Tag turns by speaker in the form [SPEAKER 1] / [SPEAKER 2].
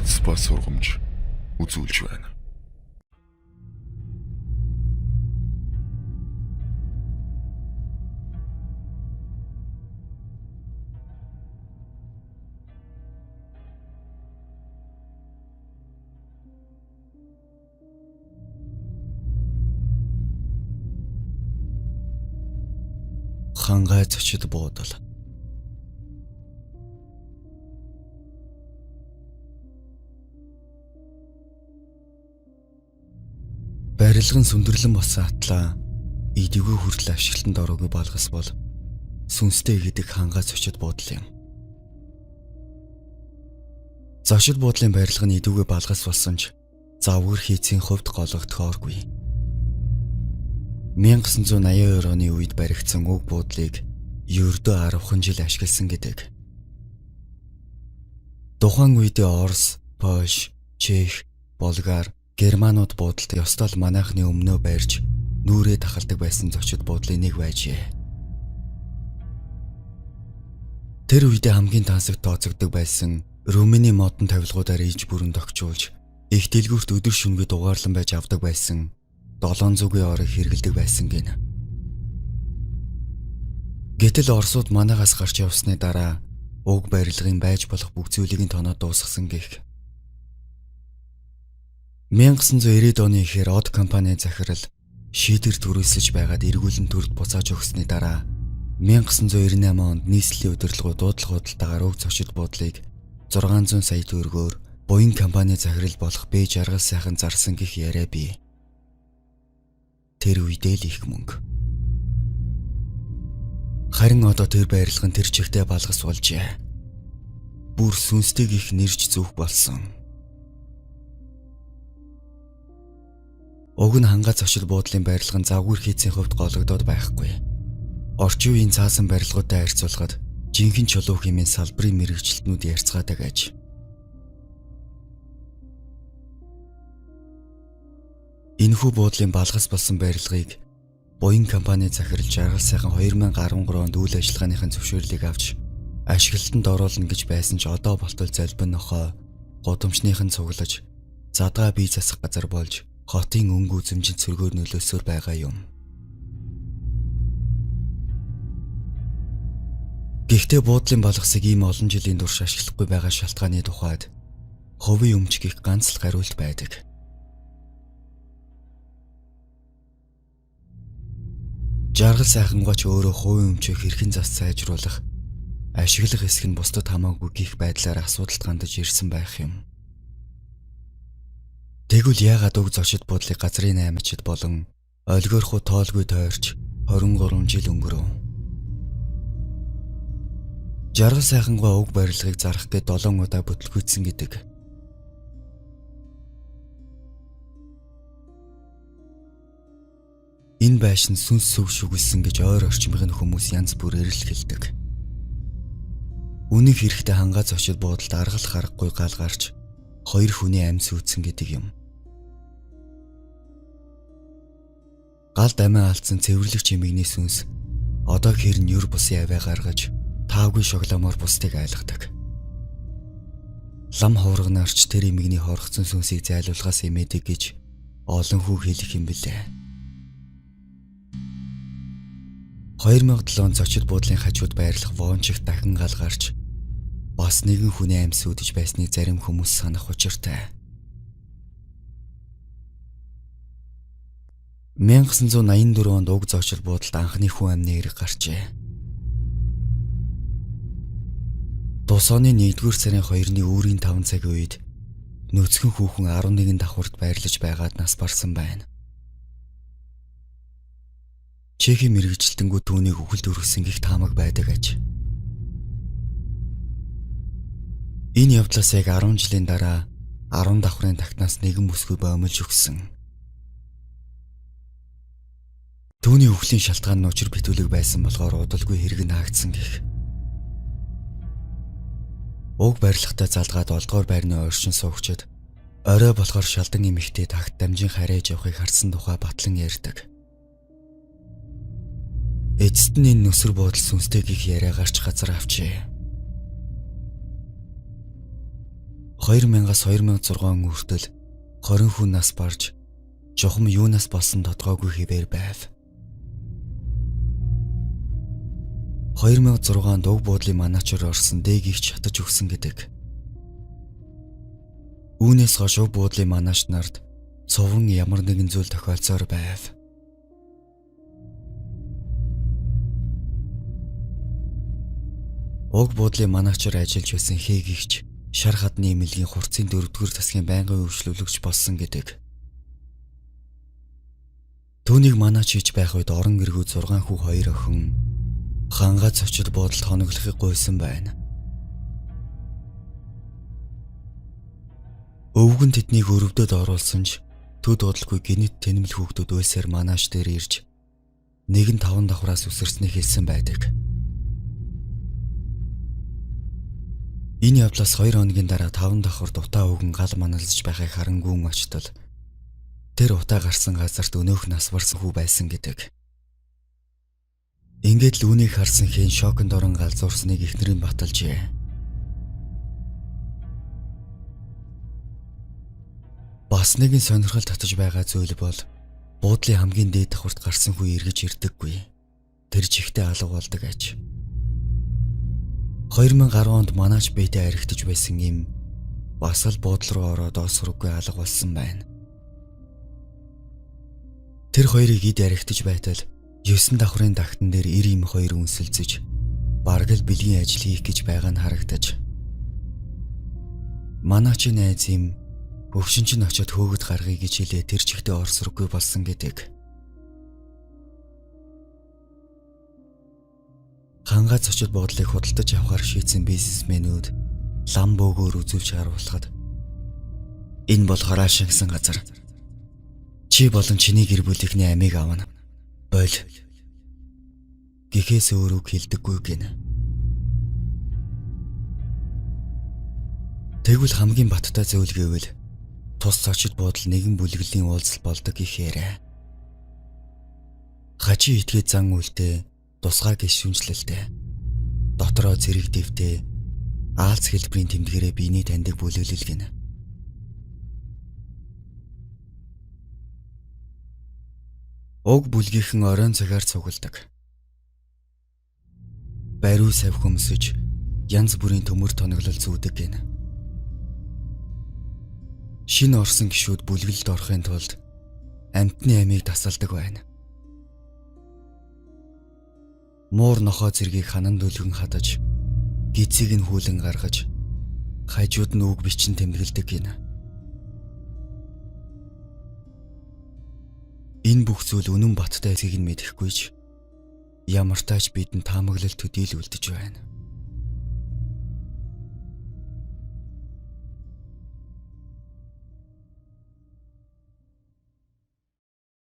[SPEAKER 1] айдас ба сургамж үзүүлж байна.
[SPEAKER 2] Хангай зочид буудал. Барилгын сүндэрлэн болсон атлаа идэвгүй хүртэл ашиглалтанд ороогүй балгас бол сүнстэй гэдэг хангай зочид буудал юм. Зочид буудлын барилга нь идэвгүй балгас болсон ч завгар хийцийн хувьд гологдохооргүй. 1982 оны үед баригдсан уг буудлыг ердөө 10 жил ашигласан гэдэг. Тухайн үед Орос, Польш, Чех, Болгар, Германууд буудалд ёстой л манайхны өмнөө барьж нүрээ тахалдаг байсан зочид буудлын нэг байжээ. Тэр үедээ хамгийн тансагт тооцогддог байсан Румыны модон тавилгуудаар иж бүрэн тогтжуулж их дэлгүүрт өдөр шөнөгүй дугаарлан байж авдаг байсан 700-ийн орыг хэрэгэлдэг байсан гэнэ. Гэтэл Оросууд манайхаас гарч явсны дараа уг барилгын байж болох бүх зүйлийн тоноо дуусгасан гэх. 1990-ад оны эхээр од компани захирал шийдвэр төрүүлсэж байгаад эргүүлэн төрд буцааж өгсөний дараа 1998 онд нийслэлийн удирдлагууд дуудлага худалдаагаар уг зочид буудлыг 600 сая төгрөгөөр буян компани захирал болох Б жаргал сайхан зарсан гэх яриа бий. Тэр үедээ л их мөнгө. Харин одоо тэр барилга нь тэр чигтээ балгас болжээ. Бүр сүнстэй гих нэрж зүөх болсон. Уг нь хангай зочид буудлын барилга нь завгүйр хийцийн хувьд гологдоод байхгүй. Орчин үеийн цаасан барилгуудтай харьцуулахад жинхэнэ чулуу хэмээн салбарын мэрэгчлэтнүүд ярьцгаадаг аж. Энэхүү буудлын балгас болсон барилгыг буян компани захирал жаргал сайхан 2013 онд үйл ажиллагааныхын зөвшөөрлийг авч ашиглалтанд оруулна гэж байсан ч одоо болтол залбин нохой гудамжныхан цуглаж задгаа бие засах газар болж хотын өнгө үзэмжин цэргөөр нөлөөсөөр байгаа юм. Гэхдээ буудлын балгасыг ийм олон жилийн турш ашиглахгүй байгаа шалтгааны тухайд хувийн өмч гих ганц л гариулт байдаг. Жаргал сайхангач өөрөө хувийн өмчийг хэрхэн зас сайжруулах, ашиглах хэсэг нь бусдад хамаагүй гих байдлаар асуудалд хандаж ирсэн байх юм. Тэгвэл яагаад уг зочид буудлыг газрын аймагчид болон олигорхуу тоолгүй тойрч 23 жил өнгөрөв. Жаргал сайхангаа уг барилгыг зарах гээд 7 удаа бүтлгүйцсэн гэдэг. Энэ байшин сүнс сүв шүглсэн гэж ойр орчмын хүмүүс янз бүр эрэл хэлдэг. Үнэн хэрэгтээ хангай зочид буудалд аргал харахгүй гал гарч 2 хүний амьд сүйдсэн гэдэг юм. Галд амиа алдсан цэвэрлэг чимэгний сүнс одоо хэрн юр бусын аваа гаргаж таавгүй шогломоор бусдыг айлгадаг. Лам ховрогнаарч тэр эмэгний хорхцсон сүнсийг зайлуулахаас эмээдэг гэж олон хүү хэлэх юм билээ. 2007 он зочид буудлын хажууд байрлах воончиг дахин гал гарч бас нэгэн хүний амьд сүйдэж байсныг зарим хүмүүс санах учиртай. 1984 онд уг зочид буудалд анхны хүн амны эрэг гарчээ. Тус оны 1-р сарын 2-ны үүрийн 5 цагийн үед нөөцгөн хүүхэн 11 давхурд байрлаж байгаад нас барсан байна. Чехийн мэрэгжилтэнгүү түүнийг үхэлд өргөсөн гих таамаг байдаг аж. Энэ явдлаас яг 10 жилийн дараа 10 давхрын тагтнаас нэгэн бүсгүй боомлж өгсөн. Түүний үхлийн шалтгаан нь учир битүүлэг байсан болохоор удалгүй хэрэг наагдсан гэх. Уг барилгатай залгаад 7 дугаар байрны оршин суугчид орой болохоор шалдан эмэгтэй тагт дамжин харьяаж явахыг харсан тухай батлан ярьдаг. Эцэст нь энэ нүсэр буудал сүнстэй гих яриа гарч газар авчээ. 2000-аас 2006 хүртэл 20 хүн нас барж жухам юунаас болсон тодгоогүй хэвээр байв. 2006 уг буудлын манаачаар орсон дэгийг шатаж өгсөн гэдэг. Үүнээс хойш уг буудлын манаач нарт цоврон ямар нэгэн зүйл тохиолцоор байв. Уг буудлын манаачаар ажиллаж байсан хээгийгч шар хадны эмнэлгийн хурцын 4-р засгийн байнгын өвчлөлөгч болсон гэдэг. Түүнийг манаач хийж байх үед орон гэргүү 6 хүү 2 охин хангац очид буудалд хоноглохыг гуйсан байна. Өвгөн тэднийг өрөвдөд оруулсан ч төд удалгүй гинэт тэнэмэл хүүхдүүд уйлсаар манааш дээр ирж нэг нь 5 давхраас үсэрснээ хэлсэн байдаг. Энэ явдлаас 2 хоногийн дараа 5 давхар дутаа өвгөн гал маналзж байхыг харан гүн очтол тэр утаа гарсан газарт өнөөх нас барсан хүү байсан гэдэг. Ингээд л үүнийг харсан хэн шоконд орон галзуурсныг эхнэрийн баталжээ. Бас нэгэн сонирхол татаж байгаа зүйл бол буудлын хамгийн дээд давхарт гарсан хүү эргэж ирдэггүй. Тэр чихтэй алга болдог аж. 2010 онд манаач бэдэ аригтж байсан юм бас л буудал руу ороод осроггүй алга болсон байна. Тэр хоёрыг ид аригтж байтал 9 давхрын тагтан дээр 90 им хоёр үнсэлцэж бараг л бэлгийн ажил хийх гэж байгаа нь харагдаж. Манаач найз юм өвчин чинь очиод хөөгд гаргая гэж хэлээ тэр чихтэй орсроггүй болсон гэдэг. Хангац очиод буудлыг худалдаж авахар шийдсэн бизнесмэнүүд лам бөөгөөр үзүүлж харуулхад энэ бол хороо шингсэн газар. Чи болон чиний гэр бүлийнхний амийг авна. Бойл. Гэхээс өөр үг хэлдэггүй гэнэ. Тэгвэл хамгийн баттай зөвл гэвэл тус очид буудал нэгэн бүлэглэлийн уулзал болдог гэхээрээ. Хажи итгээд зан үлдээ тусгай гişүнжлэлтэй. Дотроо зэрэг дэвтэй Аалц хэлбэрийн тэмдгэрээ биений таньдаг бүлэглэл гэнэ. Уг бүлгийнхэн оройн цагаар цугладаг. Бариу сав хөмсөж янз бүрийн төмөр тоноглол зүүдэг гэнэ. Шинэ орсон гişүүд бүлгэлд орохын тулд амьтны амийг тасалдаг байна. Муур нохоо зэргийг ханан дүлгэн хадаж, гизийг нь хүлэн гаргаж, хажууд нь үг бичин тэмдэглэдэг гэнэ. Энэ бүх зүйл үнэн баттай эсэхийг нь мэдэхгүй ч ямар тач бидэнд таамаглал төдийл үлдэж байна.